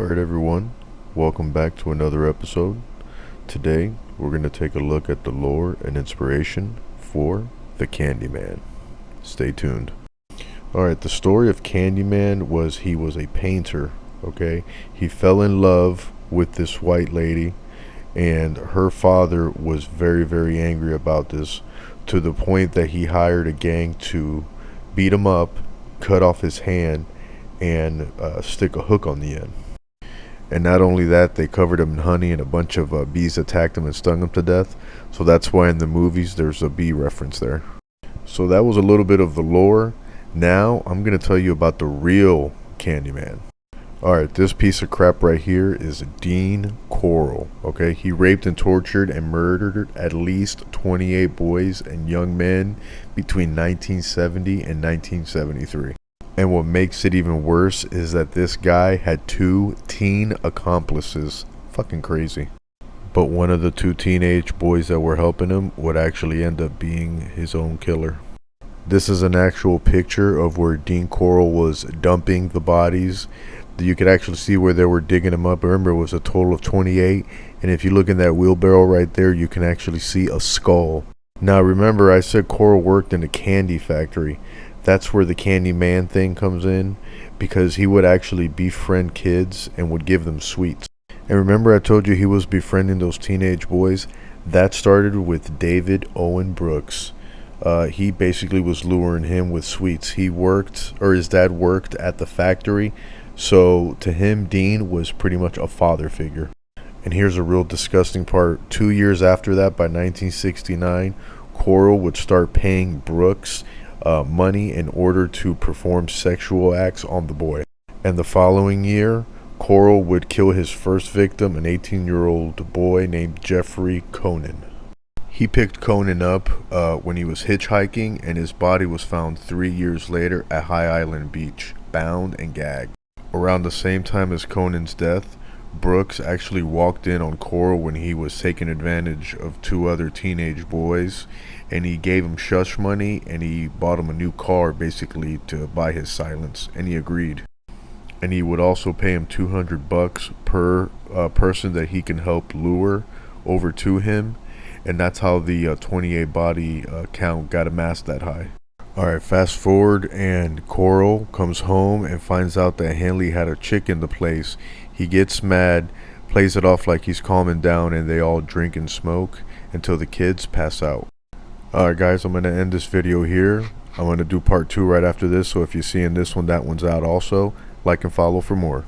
Alright everyone, welcome back to another episode. Today we're going to take a look at the lore and inspiration for the Candyman. Stay tuned. Alright, the story of Candyman was he was a painter, okay? He fell in love with this white lady and her father was very angry about this, to the point that he hired a gang to beat him up, cut off his hand, and stick a hook on the end. And not only that, they covered him in honey and a bunch of bees attacked him and stung him to death. So that's why in the movies there's a bee reference there. So that was a little bit of the lore. Now I'm going to tell you about the real Candyman. Alright, this piece of crap right here is Dean Corll. Okay, he raped and tortured and murdered at least 28 boys and young men between 1970 and 1973. And what makes it even worse is that this guy had 2 teen accomplices. Fucking crazy. But one of the 2 teenage boys that were helping him would actually end up being his own killer. This is an actual picture of where Dean Corll was dumping the bodies. You could actually see where they were digging them up. Remember, it was a total of 28. And if you look in that wheelbarrow right there, you can actually see a skull. Now remember, I said Corll worked in a candy factory. That's where the Candyman thing comes in, because he would actually befriend kids and would give them sweets. And remember I told you he was befriending those teenage boys? That started with David Owen Brooks. He basically was luring him with sweets. His dad worked at the factory, so to him Dean was pretty much a father figure. And here's a real disgusting part. 2 years after that, by 1969, Corll would start paying Brooks money in order to perform sexual acts on the boy. And the following year, Corll would kill his first victim, an 18-year-old boy named Jeffrey Conan. He picked Conan up when he was hitchhiking, and his body was found 3 years later at High Island Beach, bound and gagged. Around the same time as Conan's death, Brooks actually walked in on Corll when he was taking advantage of 2 other teenage boys, and he gave him shush money, and he bought him a new car basically to buy his silence, and he agreed. And he would also pay him $200 per person that he can help lure over to him, and that's how the 28 body count got amassed that high. Alright, fast forward, and Corll comes home and finds out that Hanley had a chick in the place. He gets mad, plays it off like he's calming down, and they all drink and smoke until the kids pass out. Alright guys, I'm going to end this video here. I'm going to do part 2 right after this, so if you're seeing this one, that one's out also. Like and follow for more.